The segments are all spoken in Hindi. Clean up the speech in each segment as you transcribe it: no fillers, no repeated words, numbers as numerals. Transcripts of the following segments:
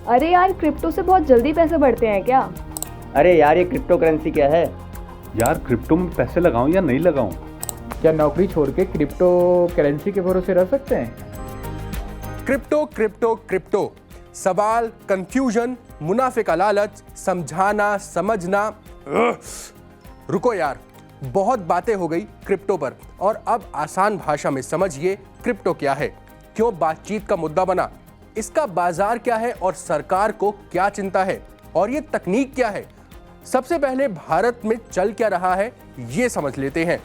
अरे यार, क्रिप्टो से बहुत जल्दी पैसे बढ़ते हैं क्या? अरे यार, ये क्रिप्टो करेंसी क्या है? यार क्रिप्टो में पैसे लगाऊं या नहीं लगाऊं? क्या नौकरी छोड़ के क्रिप्टो करेंसी के भरोसे रह सकते हैं? क्रिप्टो क्रिप्टो क्रिप्टो, सवाल, कंफ्यूजन, मुनाफे का लालच, समझाना समझना। रुको यार, बहुत बातें हो गई क्रिप्टो पर, और अब आसान भाषा में समझिए क्रिप्टो क्या है, क्यों बातचीत का मुद्दा बना, इसका बाजार क्या है और सरकार को क्या चिंता है, और ये तकनीक क्या है। सबसे पहले भारत में चल क्या रहा है ये समझ लेते हैं।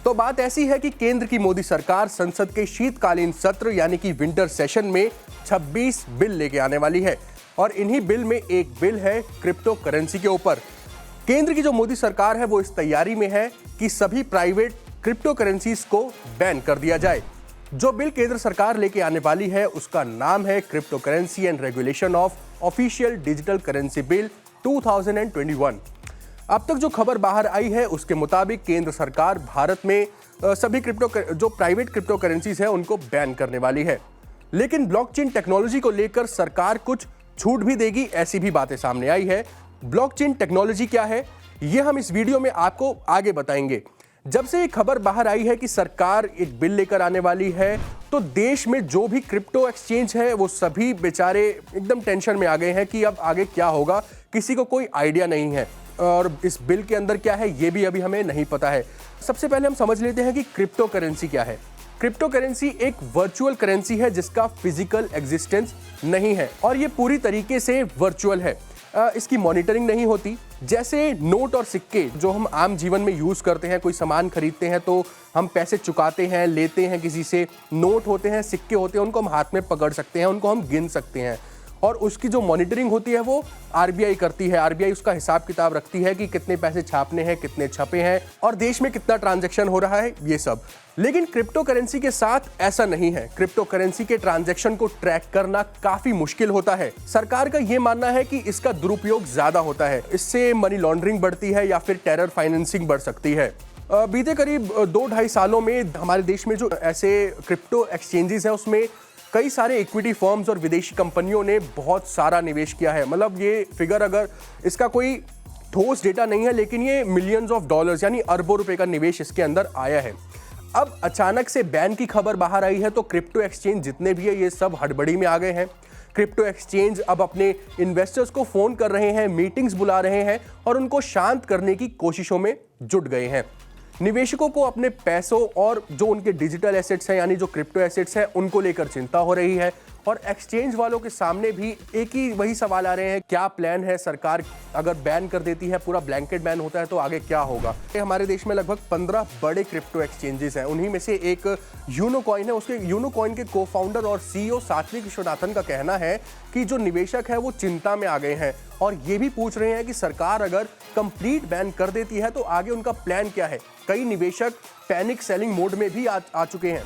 तो बात ऐसी है कि केंद्र की मोदी सरकार संसद के शीतकालीन सत्र यानी कि विंटर सेशन में 26 बिल लेके आने वाली है, और इन्हीं बिल में एक बिल है क्रिप्टो करेंसी के ऊपर। केंद्र की जो मोदी सरकार है वो इस तैयारी में है कि सभी प्राइवेट क्रिप्टो करेंसीज को बैन कर दिया जाए। जो बिल केंद्र सरकार लेके आने वाली है उसका नाम है crypto currency and regulation of official digital currency bill 2021। अब तक जो खबर बाहर आई है उसके मुताबिक केंद्र सरकार भारत में सभी जो प्राइवेट क्रिप्टो करेंसीज है उनको बैन करने वाली है। लेकिन ब्लॉकचेन टेक्नोलॉजी को लेकर सरकार कुछ छूट भी देगी, ऐसी भी बातें सामने आई है। ब्लॉकचेन टेक्नोलॉजी क्या है ये हम इस वीडियो में आपको आगे बताएंगे। जब से ये खबर बाहर आई है कि सरकार एक बिल लेकर आने वाली है, तो देश में जो भी क्रिप्टो एक्सचेंज है वो सभी बेचारे एकदम टेंशन में आ गए हैं कि अब आगे क्या होगा। किसी को कोई आइडिया नहीं है, और इस बिल के अंदर क्या है ये भी अभी हमें नहीं पता है। सबसे पहले हम समझ लेते हैं कि क्रिप्टो करेंसी क्या है। क्रिप्टो करेंसी एक वर्चुअल करेंसी है जिसका फिजिकल एग्जिस्टेंस नहीं है, और ये पूरी तरीके से वर्चुअल है। इसकी मॉनिटरिंग नहीं होती। जैसे नोट और सिक्के जो हम आम जीवन में यूज करते हैं, कोई सामान खरीदते हैं तो हम पैसे चुकाते हैं, लेते हैं किसी से। नोट होते हैं, सिक्के होते हैं, उनको हम हाथ में पकड़ सकते हैं, उनको हम गिन सकते हैं, और उसकी जो मॉनिटरिंग होती है वो आरबीआई करती है। आरबीआई उसका हिसाब किताब रखती है कि कितने पैसे छापने हैं, कितने छपे हैं, और देश में कितना ट्रांजैक्शन हो रहा है, ये सब। लेकिन क्रिप्टो करेंसी के साथ ऐसा नहीं है। क्रिप्टो करेंसी के ट्रांजैक्शन को ट्रैक करना काफी मुश्किल होता है। सरकार का ये मानना है कि इसका दुरुपयोग ज्यादा होता है, इससे मनी लॉन्ड्रिंग बढ़ती है या फिर टेरर फाइनेंसिंग बढ़ सकती है। बीते करीब 2-2.5 सालों में हमारे देश में जो ऐसे क्रिप्टो एक्सचेंजेस हैं उसमें कई सारे इक्विटी फर्म्स और विदेशी कंपनियों ने बहुत सारा निवेश किया है। मतलब ये फिगर, अगर इसका कोई ठोस डेटा नहीं है, लेकिन ये मिलियंस ऑफ डॉलर्स यानी अरबों रुपए का निवेश इसके अंदर आया है। अब अचानक से बैन की खबर बाहर आई है तो क्रिप्टो एक्सचेंज जितने भी है ये सब हड़बड़ी में आ गए हैं। क्रिप्टो एक्सचेंज अब अपने इन्वेस्टर्स को फोन कर रहे हैं, मीटिंग्स बुला रहे हैं, और उनको शांत करने की कोशिशों में जुट गए हैं। निवेशकों को अपने पैसों और जो उनके डिजिटल एसेट्स हैं यानी जो क्रिप्टो एसेट्स हैं उनको लेकर चिंता हो रही है, और एक्सचेंज वालों के सामने भी एक ही वही सवाल आ रहे हैं, क्या प्लान है सरकार अगर बैन कर देती है, पूरा ब्लैंकेट बैन होता है तो आगे क्या होगा। हमारे देश में लगभग 15 बड़े क्रिप्टो एक्सचेंजेस हैं, उन्हीं में से एक यूनोकॉइन है। उसके यूनोकॉइन के को फाउंडर और सीईओ सात्विक विश्वनाथन का कहना है कि जो निवेशक है वो चिंता में आ गए हैं, और ये भी पूछ रहे हैं कि सरकार अगर कंप्लीट बैन कर देती है तो आगे उनका प्लान क्या है। कई निवेशक पैनिक सेलिंग मोड में भी आ चुके हैं।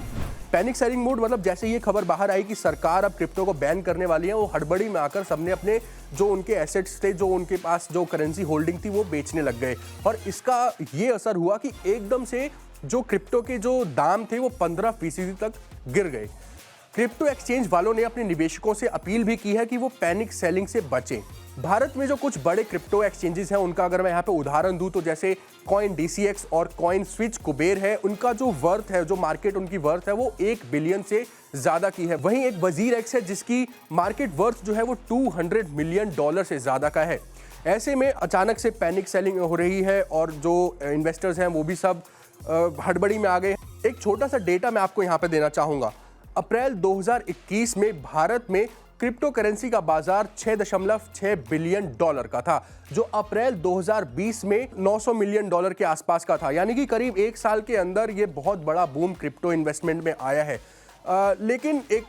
पैनिक सेलिंग मोड मतलब जैसे ये खबर बाहर आई कि सरकार अब क्रिप्टो को बैन करने वाली है, वो हड़बड़ी में आकर सबने अपने जो उनके एसेट्स थे, जो उनके पास जो करेंसी होल्डिंग थी वो बेचने लग गए, और इसका ये असर हुआ कि एकदम से जो क्रिप्टो के जो दाम थे वो 15% तक गिर गए। क्रिप्टो एक्सचेंज वालों ने अपने निवेशकों से अपील भी की है कि वो पैनिक सेलिंग से बचें। भारत में जो कुछ बड़े क्रिप्टो एक्सचेंजेस हैं उनका अगर मैं यहाँ पे उदाहरण दूं तो जैसे कॉइन DCX और कॉइन स्विच कुबेर है, उनका जो वर्थ है, जो मार्केट उनकी वर्थ है वो 1 बिलियन से ज्यादा की है। वहीं एक वजीर एक्स है जिसकी मार्केट वर्थ जो है वो $200 मिलियन से ज्यादा का है। ऐसे में अचानक से पैनिक सेलिंग हो रही है, और जो इन्वेस्टर्स हैं वो भी सब हड़बड़ी में आ गए। एक छोटा सा डेटा मैं आपको यहाँ पे देना चाहूंगा। अप्रैल 2021 में भारत में क्रिप्टो करेंसी का बाजार $6.6 बिलियन का था, जो अप्रैल 2020 में $900 मिलियन के आसपास का था। यानी कि करीब 1 साल के अंदर ये बहुत बड़ा बूम क्रिप्टो इन्वेस्टमेंट में आया है। लेकिन एक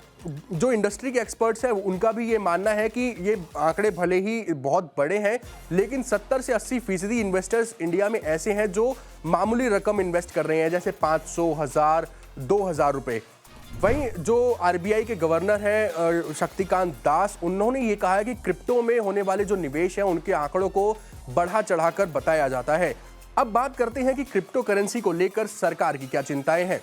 जो इंडस्ट्री के एक्सपर्ट्स हैं उनका भी ये मानना है कि ये आंकड़े भले ही बहुत बड़े हैं, लेकिन 70 से 80% इन्वेस्टर्स इंडिया में ऐसे हैं जो मामूली रकम इन्वेस्ट कर रहे हैं, जैसे 500, 1000, 2000 रुपए। वहीं जो आरबीआई के गवर्नर हैं शक्तिकांत दास, उन्होंने ये कहा है कि क्रिप्टो में होने वाले जो निवेश हैं उनके आंकड़ों को बढ़ा चढ़ाकर बताया जाता है। अब बात करते हैं कि क्रिप्टो करेंसी को लेकर सरकार की क्या चिंताएं हैं।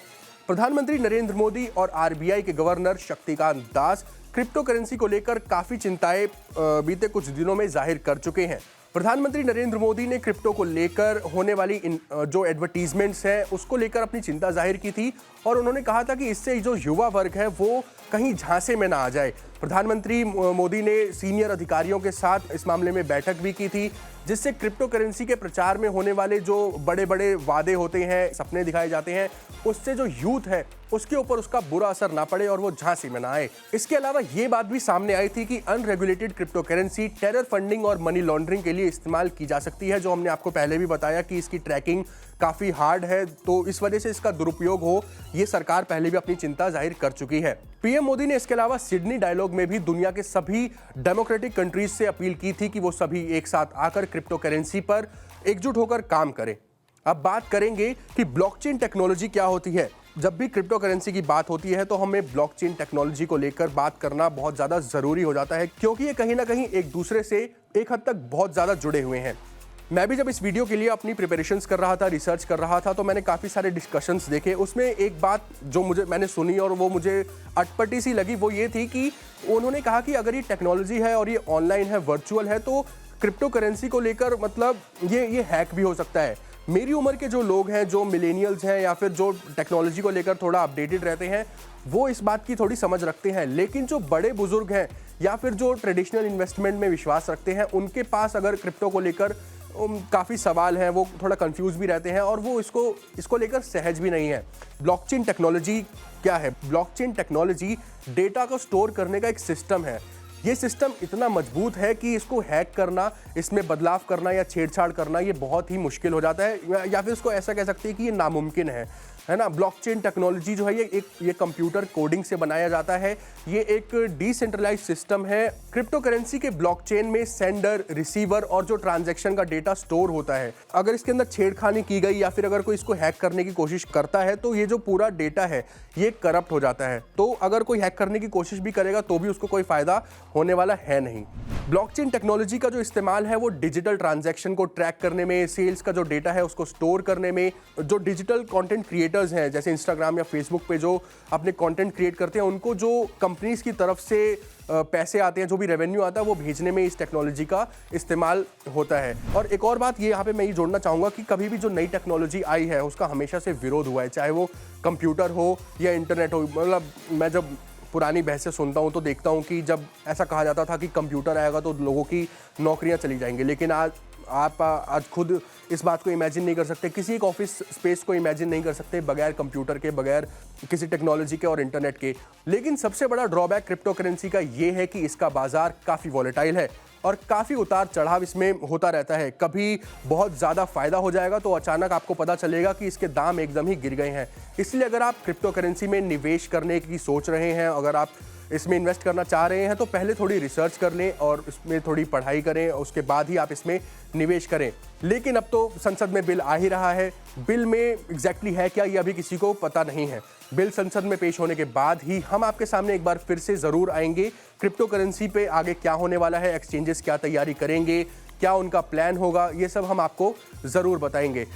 प्रधानमंत्री नरेंद्र मोदी और आरबीआई के governor Shaktikanta Das crypto currency को लेकर काफ़ी चिंताएं बीते कुछ दिनों में जाहिर कर चुके हैं। प्रधानमंत्री नरेंद्र मोदी ने क्रिप्टो को लेकर होने वाली जो एडवर्टीजमेंट्स हैं उसको लेकर अपनी चिंता जाहिर की थी और उन्होंने कहा था कि इससे जो युवा वर्ग है वो कहीं झांसे में ना आ जाए। प्रधानमंत्री मोदी ने सीनियर अधिकारियों के साथ इस मामले में बैठक भी की थी, जिससे क्रिप्टो करेंसी के प्रचार में होने वाले जो बड़े बड़े वादे होते हैं, सपने दिखाए जाते हैं, उससे जो यूथ है उसके ऊपर उसका बुरा असर ना पड़े और वो झांसे में ना आए। इसके अलावा ये बात भी सामने आई थी कि unregulated crypto currency terror funding और मनी लॉन्ड्रिंग के लिए इस्तेमाल की जा सकती है, जो हमने आपको पहले भी बताया कि इसकी ट्रैकिंग काफ़ी हार्ड है, तो इस वजह से इसका दुरुपयोग हो ये सरकार पहले भी अपनी चिंता जाहिर कर चुकी है। पीएम मोदी ने इसके अलावा सिडनी डायलॉग में भी दुनिया के सभी डेमोक्रेटिक कंट्रीज से अपील की थी कि वो सभी एक साथ आकर क्रिप्टो करेंसी पर एकजुट होकर काम करें। अब बात करेंगे कि ब्लॉकचेन टेक्नोलॉजी क्या होती है। जब भी क्रिप्टो करेंसी की बात होती है तो हमें ब्लॉकचेन टेक्नोलॉजी को लेकर बात करना बहुत ज़्यादा ज़रूरी हो जाता है, क्योंकि ये कहीं ना कहीं एक दूसरे से एक हद तक बहुत ज़्यादा जुड़े हुए हैं। मैं भी जब इस वीडियो के लिए अपनी प्रिपरेशंस कर रहा था, रिसर्च कर रहा था, तो मैंने काफ़ी सारे डिस्कशंस देखे। उसमें एक बात जो मैंने सुनी और वो मुझे अटपटी सी लगी, वो ये थी कि उन्होंने कहा कि अगर ये टेक्नोलॉजी है और ये ऑनलाइन है, वर्चुअल है, तो क्रिप्टो करेंसी को लेकर मतलब ये हैक भी हो सकता है। मेरी उम्र के जो लोग हैं, जो मिलेनियल्स हैं या फिर जो टेक्नोलॉजी को लेकर थोड़ा अपडेटेड रहते हैं, वो इस बात की थोड़ी समझ रखते हैं। लेकिन जो बड़े बुजुर्ग हैं या फिर जो ट्रेडिशनल इन्वेस्टमेंट में विश्वास रखते हैं, उनके पास अगर क्रिप्टो को लेकर काफ़ी सवाल हैं, वो थोड़ा कंफ्यूज भी रहते हैं और वो इसको लेकर सहज भी नहीं है। ब्लॉकचेन टेक्नोलॉजी क्या है? ब्लॉकचेन टेक्नोलॉजी डेटा को स्टोर करने का एक सिस्टम है। ये सिस्टम इतना मजबूत है कि इसको हैक करना, इसमें बदलाव करना या छेड़छाड़ करना ये बहुत ही मुश्किल हो जाता है, या फिर इसको ऐसा कह सकते हैं कि ये नामुमकिन है ना। ब्लॉकचेन टेक्नोलॉजी जो है ये कंप्यूटर कोडिंग से बनाया जाता है। ये एक डिसेंट्रलाइज्ड सिस्टम है। क्रिप्टो करेंसी के ब्लॉकचेन में सेंडर, रिसीवर और जो ट्रांजैक्शन का डेटा स्टोर होता है, अगर इसके अंदर छेड़खानी की गई या फिर अगर कोई इसको हैक करने की कोशिश करता है तो ये जो पूरा डेटा है ये करप्ट हो जाता है। तो अगर कोई हैक करने की कोशिश भी करेगा तो भी उसको कोई फायदा होने वाला है नहीं। ब्लॉकचेन टेक्नोलॉजी का जो इस्तेमाल है वो डिजिटल ट्रांजैक्शन को ट्रैक करने में, सेल्स का जो डेटा है उसको स्टोर करने में, जो डिजिटल कंटेंट क्रिएटर्स हैं जैसे इंस्टाग्राम या फेसबुक पे जो अपने कंटेंट क्रिएट करते हैं, उनको जो कंपनीज की तरफ से पैसे आते हैं, जो भी रेवेन्यू आता है, वो भेजने में इस टेक्नोलॉजी का इस्तेमाल होता है। और एक और बात ये यहाँ पे मैं ये जोड़ना चाहूँगा कि कभी भी जो नई टेक्नोलॉजी आई है उसका हमेशा से विरोध हुआ है, चाहे वो कंप्यूटर हो या इंटरनेट हो। मतलब मैं जब पुरानी बहसें सुनता हूँ तो देखता हूँ कि जब ऐसा कहा जाता था कि कंप्यूटर आएगा तो लोगों की नौकरियाँ चली जाएंगी, लेकिन आप आज खुद इस बात को इमेजिन नहीं कर सकते, किसी एक ऑफिस स्पेस को इमेजिन नहीं कर सकते बगैर कंप्यूटर के, बगैर किसी टेक्नोलॉजी के और इंटरनेट के। लेकिन सबसे बड़ा ड्रॉबैक क्रिप्टो करेंसी का ये है कि इसका बाजार काफ़ी वॉलेटाइल है और काफ़ी उतार चढ़ाव इसमें होता रहता है। कभी बहुत ज़्यादा फ़ायदा हो जाएगा तो अचानक आपको पता चलेगा कि इसके दाम एकदम ही गिर गए हैं। इसलिए अगर आप क्रिप्टो करेंसी में निवेश करने की सोच रहे हैं, अगर आप इसमें इन्वेस्ट करना चाह रहे हैं, तो पहले थोड़ी रिसर्च कर लें और इसमें थोड़ी पढ़ाई करें, उसके बाद ही आप इसमें निवेश करें। लेकिन अब तो संसद में बिल आ ही रहा है। बिल में एग्जैक्टली है क्या ये अभी किसी को पता नहीं है। बिल संसद में पेश होने के बाद ही हम आपके सामने एक बार फिर से ज़रूर आएंगे। क्रिप्टो करेंसी पे आगे क्या होने वाला है, एक्सचेंजेस क्या तैयारी करेंगे, क्या उनका प्लान होगा, ये सब हम आपको ज़रूर बताएंगे।